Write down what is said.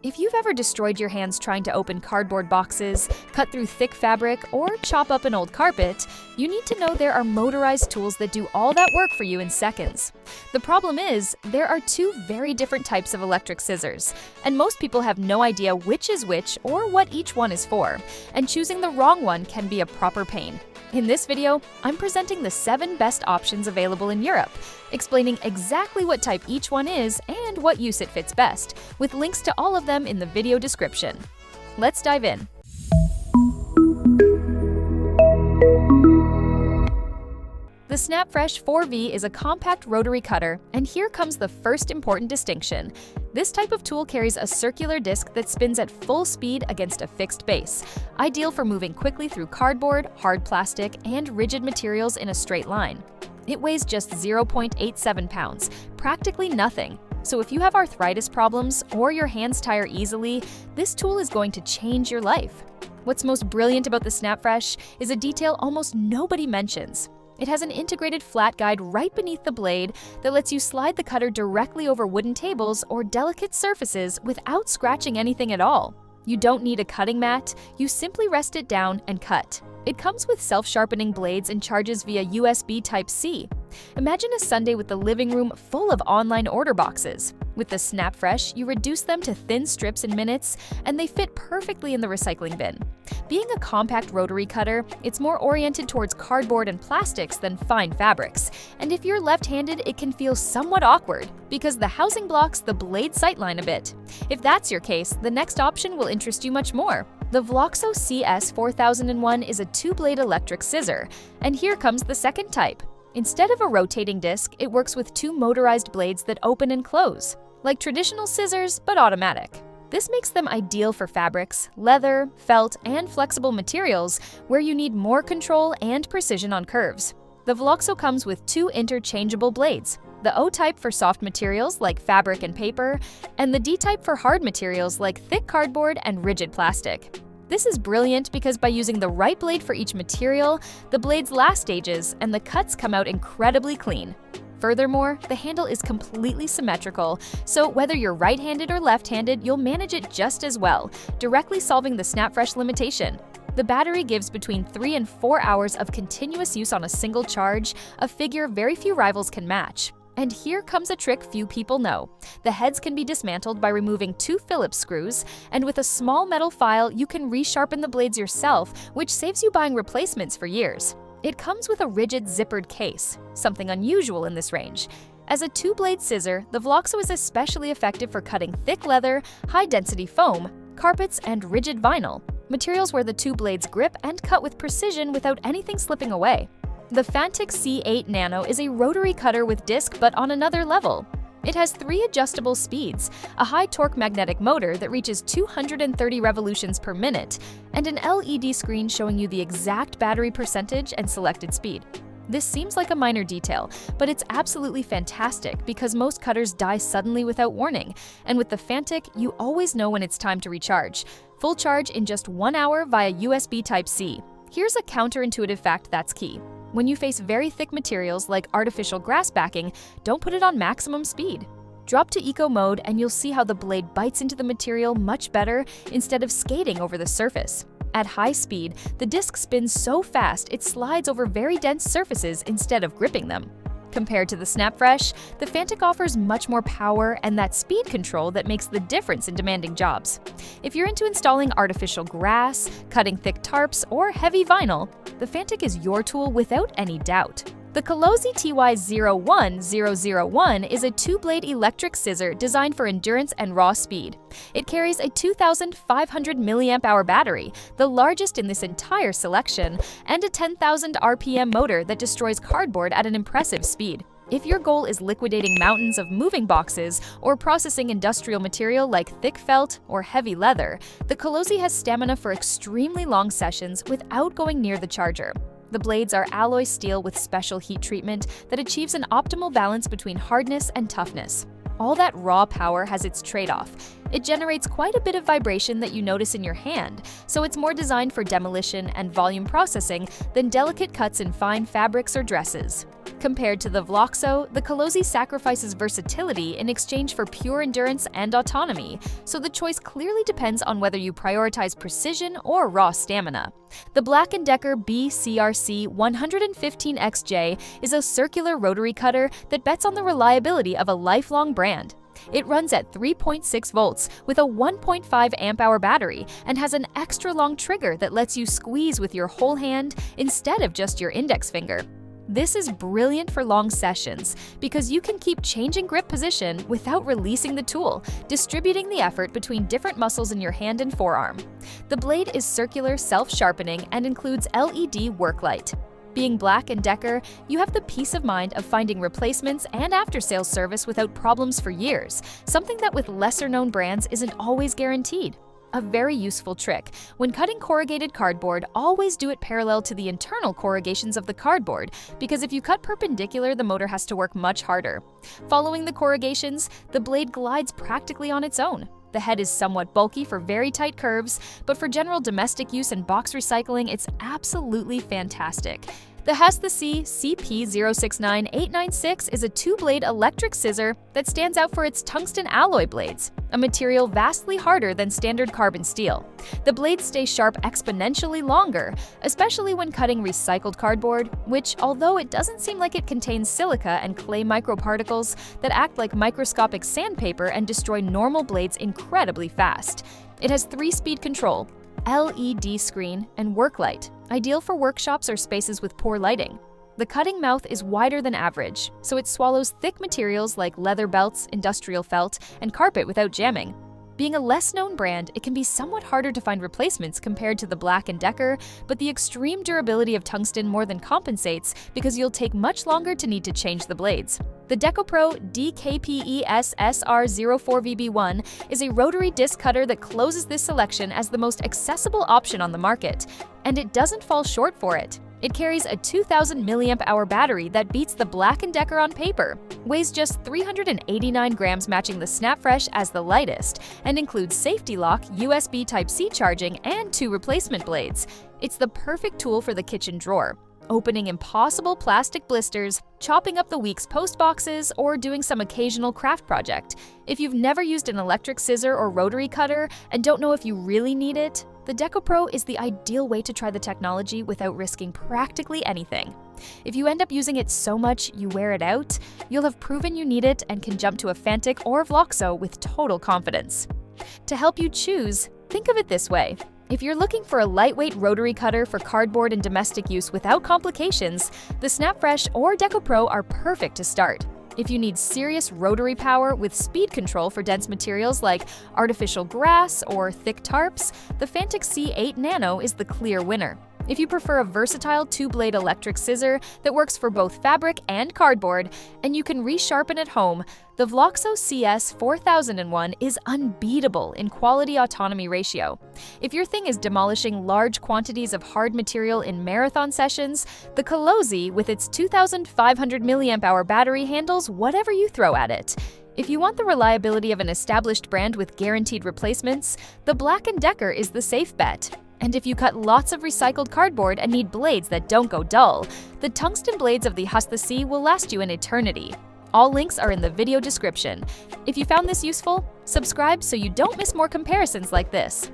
If you've ever destroyed your hands trying to open cardboard boxes, cut through thick fabric, or chop up an old carpet, you need to know there are motorized tools that do all that work for you in seconds. The problem is, there are two very different types of electric scissors, and most people have no idea which is which or what each one is for, and choosing the wrong one can be a proper pain. In this video, I'm presenting the 7 best options available in Europe, explaining exactly what type each one is and what use it fits best, with links to all of them in the video description. Let's dive in. The SnapFresh 4V is a compact rotary cutter, and here comes the first important distinction. This type of tool carries a circular disc that spins at full speed against a fixed base, ideal for moving quickly through cardboard, hard plastic, and rigid materials in a straight line. It weighs just 0.87 pounds, practically nothing. So if you have arthritis problems or your hands tire easily, this tool is going to change your life. What's most brilliant about the SnapFresh is a detail almost nobody mentions. It has an integrated flat guide right beneath the blade that lets you slide the cutter directly over wooden tables or delicate surfaces without scratching anything at all. You don't need a cutting mat, you simply rest it down and cut. It comes with self-sharpening blades and charges via USB Type-C. Imagine a Sunday with the living room full of online order boxes. With the SnapFresh, you reduce them to thin strips in minutes, and they fit perfectly in the recycling bin. Being a compact rotary cutter, it's more oriented towards cardboard and plastics than fine fabrics. And if you're left-handed, it can feel somewhat awkward, because the housing blocks the blade sightline a bit. If that's your case, the next option will interest you much more. The Vloxo CS4001 is a 2-blade electric scissor, and here comes the second type. Instead of a rotating disc, it works with 2 motorized blades that open and close, like traditional scissors, but automatic. This makes them ideal for fabrics, leather, felt, and flexible materials where you need more control and precision on curves. The Vloxo comes with 2 interchangeable blades, the O-type for soft materials like fabric and paper, and the D-type for hard materials like thick cardboard and rigid plastic. This is brilliant because by using the right blade for each material, the blades last ages and the cuts come out incredibly clean. Furthermore, the handle is completely symmetrical, so whether you're right-handed or left-handed, you'll manage it just as well, directly solving the SnapFresh limitation. The battery gives between 3 and 4 hours of continuous use on a single charge, a figure very few rivals can match. And here comes a trick few people know. The heads can be dismantled by removing 2 Phillips screws, and with a small metal file, you can resharpen the blades yourself, which saves you buying replacements for years. It comes with a rigid zippered case, something unusual in this range. As a 2-blade scissor, the Vloxo is especially effective for cutting thick leather, high-density foam, carpets, and rigid vinyl, materials where the 2 blades grip and cut with precision without anything slipping away. The Fantic C8 Nano is a rotary cutter with disc but on another level. It has 3 adjustable speeds, a high-torque magnetic motor that reaches 230 revolutions per minute, and an LED screen showing you the exact battery percentage and selected speed. This seems like a minor detail, but it's absolutely fantastic because most cutters die suddenly without warning, and with the Fantic, you always know when it's time to recharge. Full charge in just 1 hour via USB Type-C. Here's a counterintuitive fact that's key. When you face very thick materials like artificial grass backing, don't put it on maximum speed. Drop to eco mode and you'll see how the blade bites into the material much better instead of skating over the surface. At high speed, the disc spins so fast it slides over very dense surfaces instead of gripping them. Compared to the SnapFresh, the Fantic offers much more power and that speed control that makes the difference in demanding jobs. If you're into installing artificial grass, cutting thick tarps, or heavy vinyl, the Fantic is your tool without any doubt. The Colosi TY01001 is a 2-blade electric scissor designed for endurance and raw speed. It carries a 2,500 mAh battery, the largest in this entire selection, and a 10,000 RPM motor that destroys cardboard at an impressive speed. If your goal is liquidating mountains of moving boxes or processing industrial material like thick felt or heavy leather, the Colosi has stamina for extremely long sessions without going near the charger. The blades are alloy steel with special heat treatment that achieves an optimal balance between hardness and toughness. All that raw power has its trade-off. It generates quite a bit of vibration that you notice in your hand, so it's more designed for demolition and volume processing than delicate cuts in fine fabrics or dresses. Compared to the Vloxo, the Cordless sacrifices versatility in exchange for pure endurance and autonomy, so the choice clearly depends on whether you prioritize precision or raw stamina. The Black & Decker BCRC 115XJ is a circular rotary cutter that bets on the reliability of a lifelong brand. It runs at 3.6 volts with a 1.5 amp-hour battery and has an extra long trigger that lets you squeeze with your whole hand instead of just your index finger. This is brilliant for long sessions because you can keep changing grip position without releasing the tool, distributing the effort between different muscles in your hand and forearm. The blade is circular, self-sharpening, and includes LED work light. Being Black & Decker, you have the peace of mind of finding replacements and after-sales service without problems for years, something that with lesser-known brands isn't always guaranteed. A very useful trick. When cutting corrugated cardboard, always do it parallel to the internal corrugations of the cardboard, because if you cut perpendicular, the motor has to work much harder. Following the corrugations, the blade glides practically on its own. The head is somewhat bulky for very tight curves, but for general domestic use and box recycling, it's absolutely fantastic. The Hastec CP069896 is a two-blade electric scissor that stands out for its tungsten alloy blades, a material vastly harder than standard carbon steel. The blades stay sharp exponentially longer, especially when cutting recycled cardboard, which, although it doesn't seem like it contains silica and clay microparticles that act like microscopic sandpaper and destroy normal blades incredibly fast. It has 3-speed control, LED screen, and work light, ideal for workshops or spaces with poor lighting. The cutting mouth is wider than average, so it swallows thick materials like leather belts, industrial felt, and carpet without jamming. Being a less-known brand, it can be somewhat harder to find replacements compared to the Black & Decker, but the extreme durability of tungsten more than compensates because you'll take much longer to need to change the blades. The DecoPro DKPES SR04VB1 is a rotary disc cutter that closes this selection as the most accessible option on the market, and it doesn't fall short for it. It carries a 2,000 mAh battery that beats the Black & Decker on paper, weighs just 389 grams matching the SnapFresh as the lightest, and includes safety lock, USB Type-C charging, and 2 replacement blades. It's the perfect tool for the kitchen drawer, opening impossible plastic blisters, chopping up the week's post boxes, or doing some occasional craft project. If you've never used an electric scissor or rotary cutter and don't know if you really need it, the DecoPro is the ideal way to try the technology without risking practically anything. If you end up using it so much you wear it out, you'll have proven you need it and can jump to a Fantic or Vloxo with total confidence. To help you choose, think of it this way. If you're looking for a lightweight rotary cutter for cardboard and domestic use without complications, the SnapFresh or DecoPro are perfect to start. If you need serious rotary power with speed control for dense materials like artificial grass or thick tarps, the Fantic C8 Nano is the clear winner. If you prefer a versatile 2-blade electric scissor that works for both fabric and cardboard, and you can resharpen at home, the Vloxo CS 4001 is unbeatable in quality autonomy ratio. If your thing is demolishing large quantities of hard material in marathon sessions, the Cordless with its 2,500 mAh battery handles whatever you throw at it. If you want the reliability of an established brand with guaranteed replacements, the Black & Decker is the safe bet. And if you cut lots of recycled cardboard and need blades that don't go dull, the tungsten blades of the Hastec will last you an eternity. All links are in the video description. If you found this useful, subscribe so you don't miss more comparisons like this.